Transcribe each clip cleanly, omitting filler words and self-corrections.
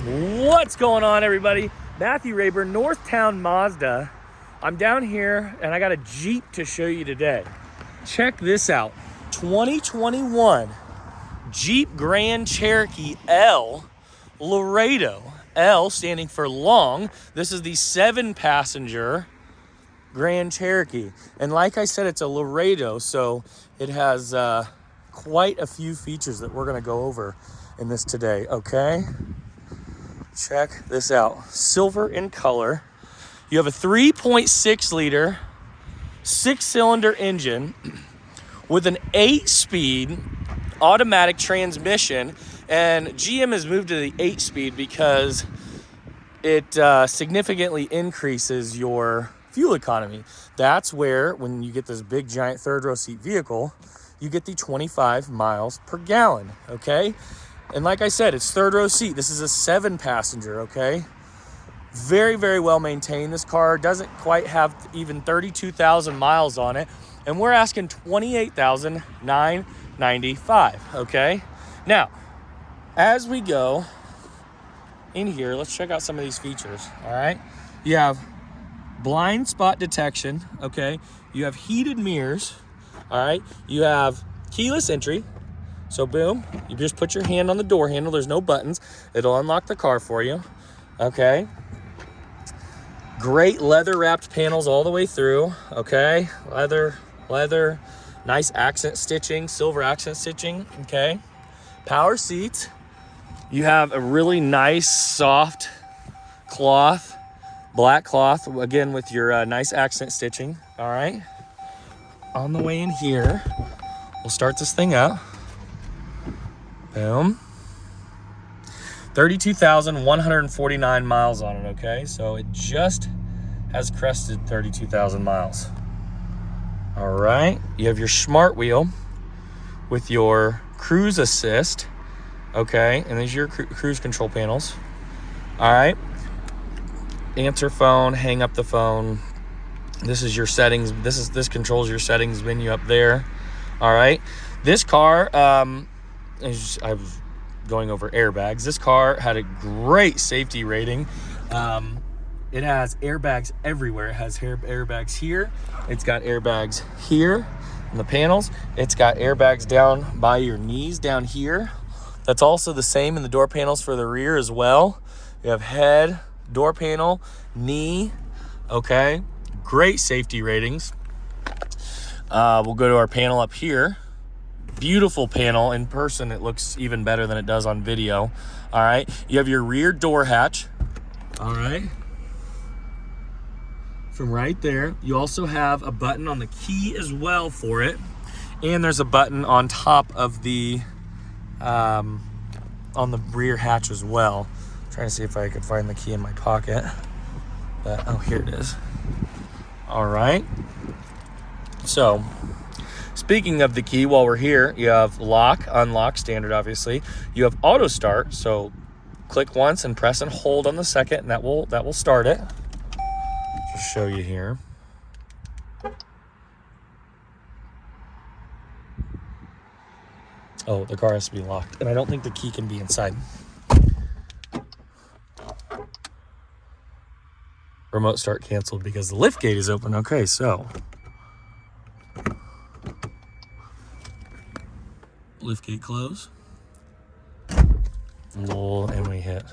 What's going on, everybody? Matthew Rayburn, Northtown Mazda. I'm down here and I got a Jeep to show you today. Check this out. 2021 Jeep Grand Cherokee L Laredo. L standing for long. This is the 7-passenger Grand Cherokee. And like I said, it's a Laredo, so it has quite a few features that we're going to go over in this today, okay? Check this out. Silver in color. You have a 3.6 liter 6-cylinder engine with an 8-speed automatic transmission, and GM has moved to the 8-speed because it significantly increases your fuel economy. That's where, when you get this big giant third row seat vehicle, you get the 25 miles per gallon, okay? And like I said, it's third row seat. This is a 7-passenger, okay? Very, very well maintained. This car doesn't quite have even 32,000 miles on it. And we're asking $28,995, okay? Now, as we go in here, let's check out some of these features, all right? You have blind spot detection, okay? You have heated mirrors, all right? You have keyless entry. So boom, you just put your hand on the door handle. There's no buttons. It'll unlock the car for you, okay? Great leather wrapped panels all the way through, okay? Leather, nice accent stitching, silver accent stitching, okay? Power seats. You have a really nice soft cloth, black cloth, again with your nice accent stitching, all right? On the way in here, we'll start this thing up. Boom. 32,149 miles on it, okay? So it just has crested 32,000 miles. All right. You have your smart wheel with your cruise assist, okay? And these are your cruise control panels. All right. Answer phone, hang up the phone. This is your settings. This controls your settings menu up there. All right. This car, I was going over airbags. This car had a great safety rating. It has airbags everywhere. It has airbags here. It's got airbags here in the panels. It's got airbags down by your knees down here. That's also the same in the door panels for the rear as well. You have head, door panel, knee, okay? Great safety ratings. We'll go to our panel up here. Beautiful panel. In person, it looks even better than it does on video. All right. You have your rear door hatch. All right. From right there. You also have a button on the key as well for it. And there's a button on top of the, on the rear hatch as well. I'm trying to see if I could find the key in my pocket. But, oh, here it is. All right. So, speaking of the key, while we're here, you have lock, unlock, standard, obviously. You have auto start, so click once and press and hold on the second, and that will start it. Just show you here. Oh, the car has to be locked, and I don't think the key can be inside. Remote start canceled because the lift gate is open. Okay, so lift gate close. And we hit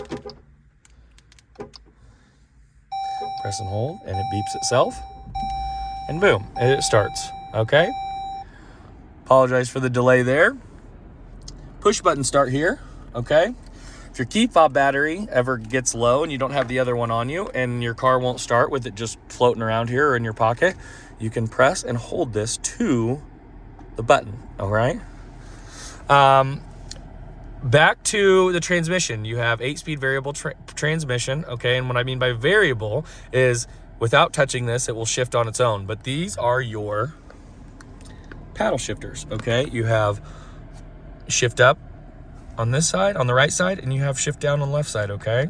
press and hold, and it beeps itself. And boom, and it starts. Okay. Apologize for the delay there. Push button start here. Okay. If your key fob battery ever gets low and you don't have the other one on you and your car won't start with it just floating around here or in your pocket, you can press and hold this to the button. All right. Back to the transmission. You have 8-speed variable transmission, okay? And what I mean by variable is without touching this, it will shift on its own. But these are your paddle shifters, okay? You have shift up on this side, on the right side, and you have shift down on the left side, okay?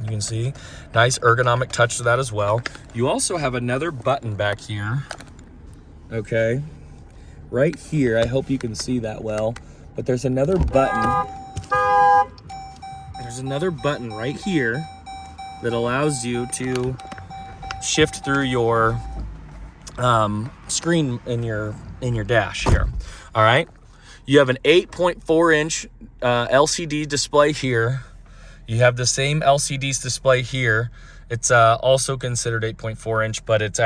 You can see, nice ergonomic touch to that as well. You also have another button back here, okay? Right here, I hope you can see that well. But there's another button. there's another button right here that allows you to shift through your screen in your dash here. All right, you have an 8.4 inch LCD display here. You have the same LCD's display here. It's also considered 8.4 inch, but it's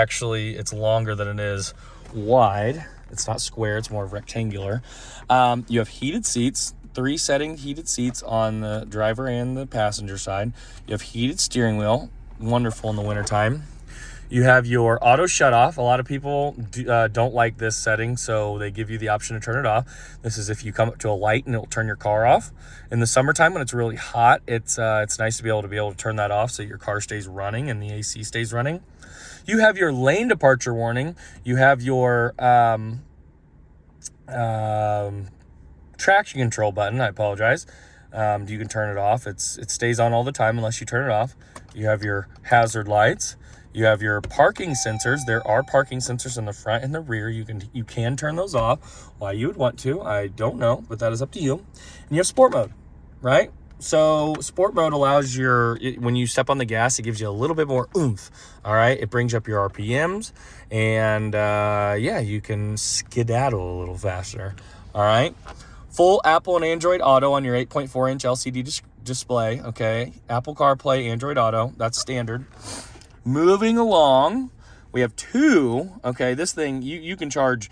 longer than it is wide. It's not square, it's more rectangular. You have heated seats, 3 setting heated seats on the driver and the passenger side. You have heated steering wheel, wonderful in the wintertime. You have your auto shut off. A lot of people don't like this setting, so they give you the option to turn it off. This is if you come up to a light and it'll turn your car off. In the summertime when it's really hot, it's nice to be able to turn that off so your car stays running and the AC stays running. You have your lane departure warning. You have your traction control button. I apologize. You can turn it off. It stays on all the time unless you turn it off. You have your hazard lights. You have your parking sensors. There are parking sensors in the front and the rear. You can turn those off. Why you would want to, I don't know, but that is up to you. And you have sport mode, right? So sport mode allows when you step on the gas, it gives you a little bit more oomph. All right, it brings up your RPMs, and yeah, you can skedaddle a little faster. All right, full Apple and Android Auto on your 8.4 inch LCD display. Okay, Apple CarPlay, Android Auto, that's standard. Moving along, we have 2. Okay, this thing you can charge.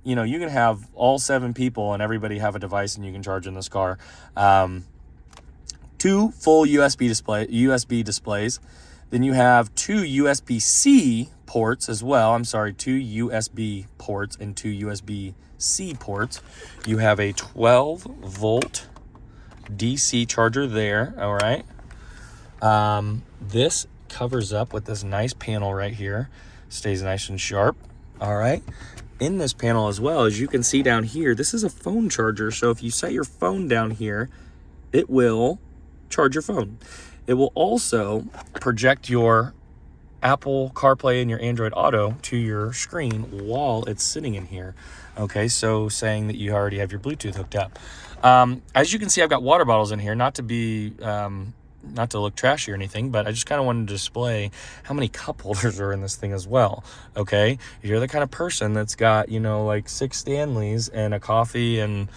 You can have all 7 people and everybody have a device, and you can charge in this car. 2 full USB displays. Then you have 2 USB-C ports as well. 2 USB ports and 2 USB-C ports. You have a 12-volt DC charger there, all right? This covers up with this nice panel right here. Stays nice and sharp, all right? In this panel as well, as you can see down here, this is a phone charger. So if you set your phone down here, it will charge your phone. It will also project your Apple CarPlay and your Android Auto to your screen while it's sitting in here. Okay, so saying that you already have your Bluetooth hooked up. As you can see, I've got water bottles in here, not to look trashy or anything, but I just kind of wanted to display how many cup holders are in this thing as well. Okay, if you're the kind of person that's got like 6 Stanleys and a coffee and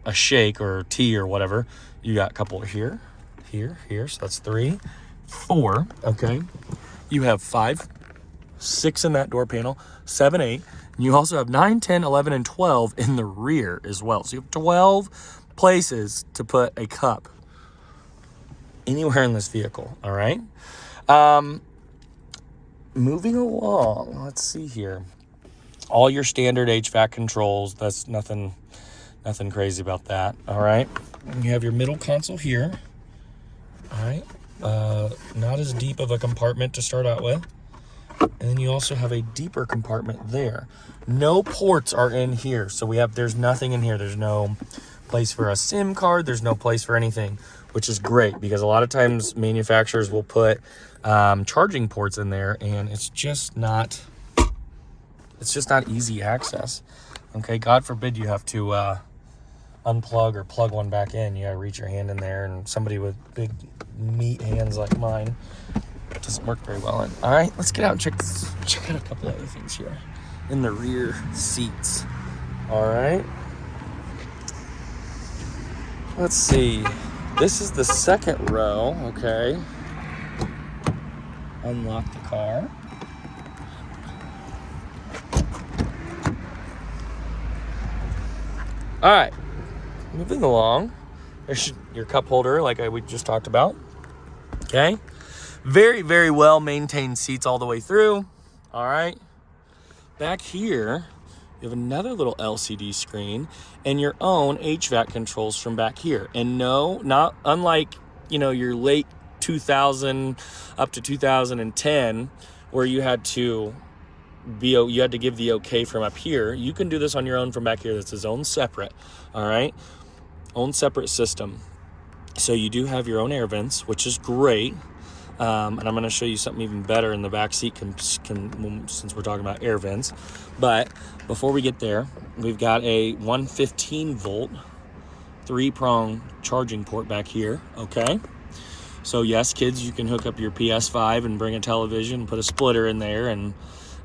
a shake or tea or whatever, you got a couple here, so that's 3, 4. Okay, you have 5, 6 in that door panel, 7, 8. And you also have 9, 10, 11, and 12 in the rear as well. So you have 12 places to put a cup anywhere in this vehicle. All right, moving along, let's see here. All your standard HVAC controls. That's nothing crazy about that. All right, and you have your middle console here. All right, not as deep of a compartment to start out with, and then you also have a deeper compartment there. No ports are in here, so there's nothing in here. There's no place for a SIM card. There's no place for anything, which is great because a lot of times manufacturers will put charging ports in there, and it's just not easy access. Okay, God forbid you have to unplug or plug one back in. You gotta reach your hand in there, and somebody with big meat hands like mine, it doesn't work very well. And all right, let's get out and check out a couple other things here in the rear seats. All right, let's see. This is the second row. Okay, unlock the car. All right, moving along. There's your cup holder like we just talked about. Okay, very, very well maintained seats all the way through. All right, back here you have another little LCD screen and your own HVAC controls from back here. And no, not unlike your late 2000 up to 2010 where you had to give the okay from up here. You can do this on your own from back here. That's its own separate, all right, own separate system. So you do have your own air vents, which is great. And I'm going to show you something even better in the back seat since we're talking about air vents. But before we get there, we've got a 115 volt 3-prong charging port back here, okay? So yes, kids, you can hook up your PS5 and bring a television, put a splitter in there and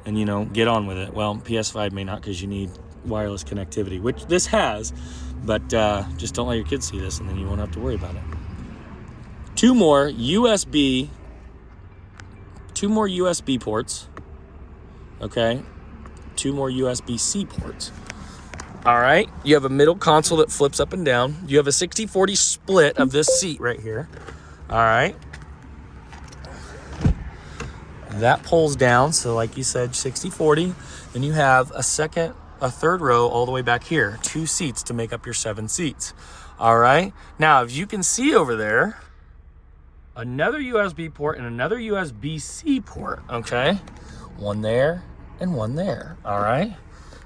you know, get on with it. Well, PS5 may not, because you need wireless connectivity, which this has, but just don't let your kids see this and then you won't have to worry about it. Two more USB ports, okay? 2 more USB-C ports. All right, you have a middle console that flips up and down. You have a 60-40 split of this seat right here. All right. That pulls down, so like you said, 60-40. Then you have a third row all the way back here. 2 seats to make up your 7 seats. All right. Now, if you can see over there, another USB port and another USB-C port, okay? One there and one there, all right?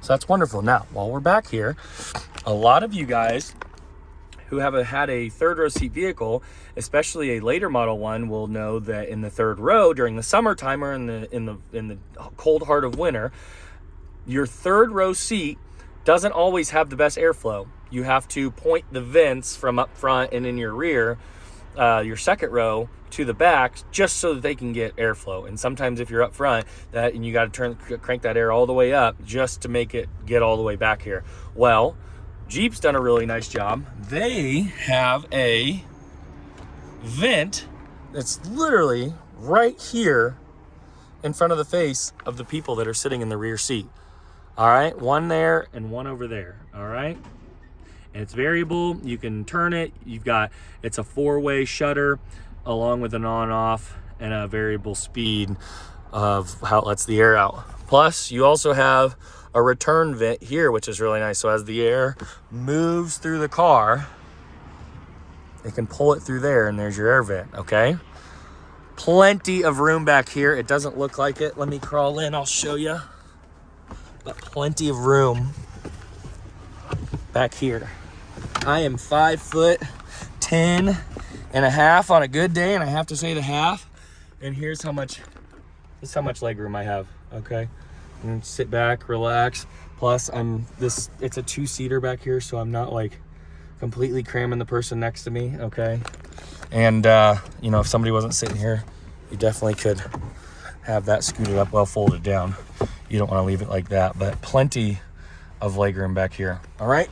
So that's wonderful. Now, while we're back here, a lot of you guys who have had a third row seat vehicle, especially a later model one, will know that in the third row during the summertime or in the cold heart of winter, your third row seat doesn't always have the best airflow. You have to point the vents from up front and in your rear, your second row, to the back, just so that they can get airflow. And sometimes if you're up front, and you got to crank that air all the way up just to make it get all the way back here. Well, Jeep's done a really nice job. They have a vent that's literally right here in front of the face of the people that are sitting in the rear seat. All right, one there and one over there. All right, and it's variable. You can turn it. It's a 4-way shutter along with an on-off and a variable speed of how it lets the air out. Plus, you also have a return vent here, which is really nice. So as the air moves through the car, it can pull it through there, and there's your air vent, okay? Plenty of room back here. It doesn't look like it. Let me crawl in, I'll show you. But plenty of room back here. I am 5'10" and a half on a good day, and I have to say the half. And here's how much leg room I have, okay? And sit back, relax. Plus, it's a 2-seater back here, so I'm not like completely cramming the person next to me, okay? And you know, if somebody wasn't sitting here, you definitely could have that scooted up, well folded down. You don't want to leave it like that, but plenty of leg room back here. All right.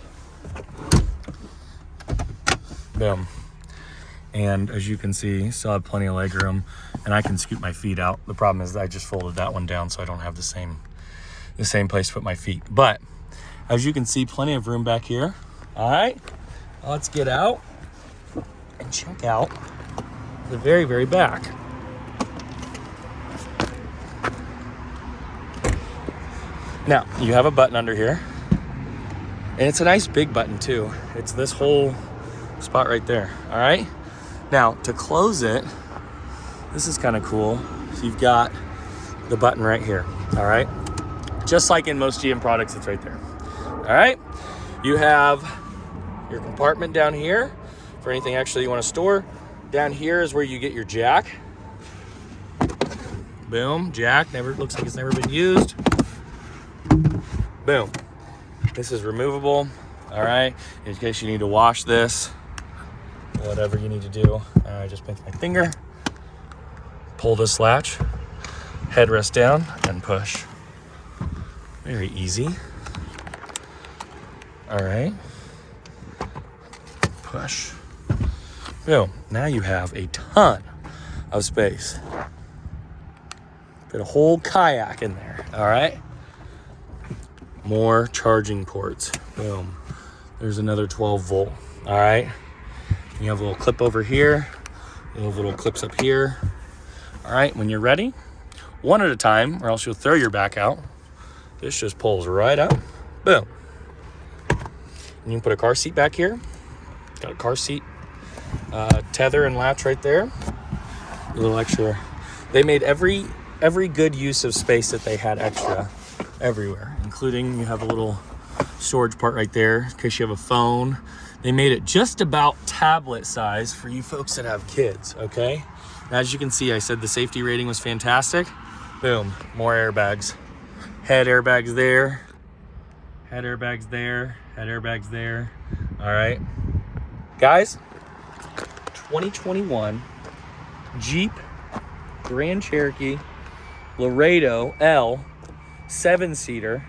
Boom. And as you can see, still have plenty of leg room, and I can scoot my feet out. The problem is I just folded that one down, so I don't have the same place to put my feet. But as you can see, plenty of room back here. All right, let's get out and check out the very, very back. Now, you have a button under here, and it's a nice big button too. It's this whole spot right there, all right? Now, to close it, this is kind of cool. So you've got the button right here, all right? Just like in most GM products, it's right there, all right? You have your compartment down here for anything extra you want to store. Down here is where you get your jack. Boom, jack, looks like it's never been used. Boom. This is removable, all right? In case you need to wash this, whatever you need to do. I just pinch my finger, pull this latch, headrest down, and push. Very easy. All right. Push. Boom. Now you have a ton of space. Put a whole kayak in there, all right? More charging ports. Boom. There's another 12 volt, all right? You have a little clip over here, little clips up here. All right, when you're ready, one at a time, or else you'll throw your back out. This just pulls right up, boom. And you can put a car seat back here. Got a car seat tether and latch right there. A little extra. They made every good use of space that they had extra everywhere, including you have a little storage part right there in case you have a phone. They made it just about tablet size for you folks that have kids, okay? As you can see, I said the safety rating was fantastic. Boom, more airbags. Head airbags there, head airbags there, head airbags there, all right? Guys, 2021 Jeep Grand Cherokee Laredo L 7-seater.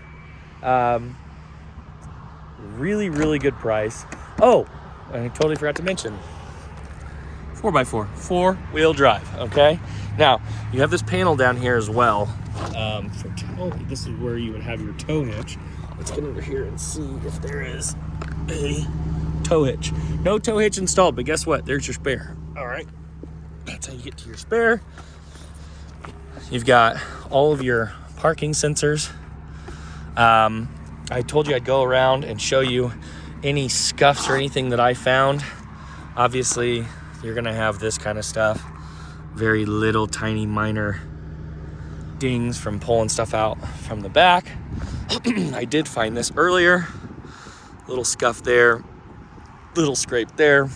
Really, really good price. Oh, I totally forgot to mention 4x4, 4-wheel drive. Okay. Now you have this panel down here as well. For tow, this is where you would have your tow hitch. Let's get over here and see if there is a tow hitch. No tow hitch installed, but guess what? There's your spare. All right. That's how you get to your spare. You've got all of your parking sensors. I told you I'd go around and show you any scuffs or anything that I found. Obviously, you're gonna have this kind of stuff. Very little, tiny, minor dings from pulling stuff out from the back. I did find this earlier. Little scuff there, little scrape there.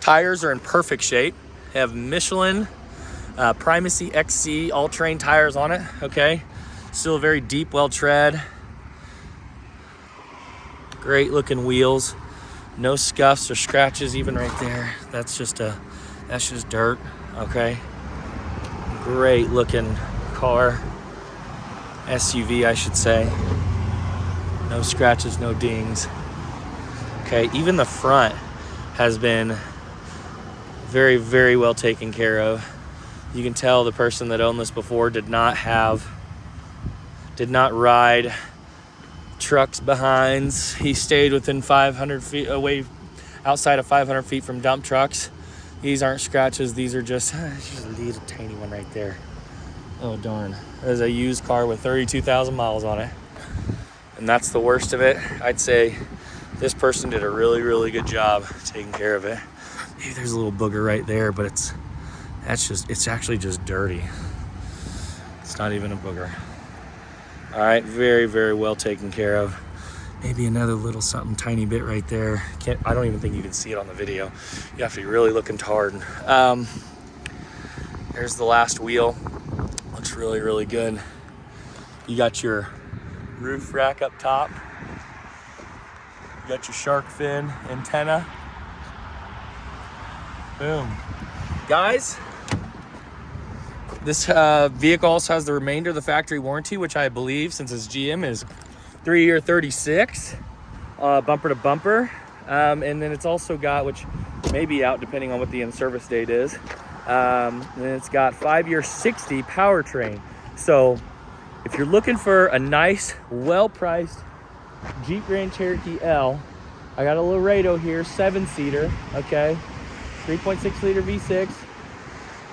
Tires are in perfect shape. They have Michelin Primacy XC all-terrain tires on it, okay? Still very deep, well tread. Great looking wheels. No scuffs or scratches even right there. That's just dirt, okay? Great looking car. SUV, I should say. No scratches, no dings. Okay, even the front has been very, very well taken care of. You can tell the person that owned this before did not ride trucks behinds. He stayed within 500 feet away, outside of 500 feet from dump trucks. These aren't scratches. These are just a little tiny one right there. Oh, darn. There's a used car with 32,000 miles on it. And that's the worst of it. I'd say this person did a really, really good job taking care of it. Hey, there's a little booger right there, but it's actually just dirty. It's not even a booger. All right, very, very well taken care of. Maybe another little something tiny bit right there. I don't even think you can see it on the video. You have to be really looking hard. There's the last wheel. Looks really, really good. You got your roof rack up top. You got your shark fin antenna. Boom. Guys, this vehicle also has the remainder of the factory warranty, which I believe, since it's GM, is 3-year 36, bumper to bumper. And then it's also got, which may be out depending on what the in-service date is, and it's got 5-year 60 powertrain. So if you're looking for a nice, well-priced Jeep Grand Cherokee L, I got a Laredo here, 7-seater, okay? 3.6 liter V6,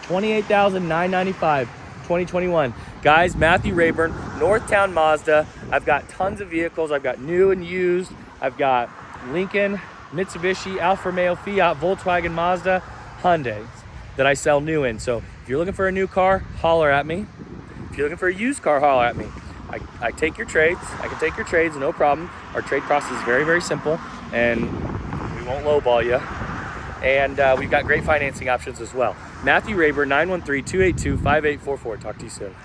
$28,995, 2021. Guys, Matthew Rayburn, Northtown Mazda. I've got tons of vehicles. I've got new and used. I've got Lincoln, Mitsubishi, Alfa Romeo, Fiat, Volkswagen, Mazda, Hyundai that I sell new in. So if you're looking for a new car, holler at me. If you're looking for a used car, holler at me. I take your trades. I can take your trades, no problem. Our trade process is very, very simple, and we won't lowball you. And we've got great financing options as well. Matthew Rayburn, 913-282-5844. Talk to you soon.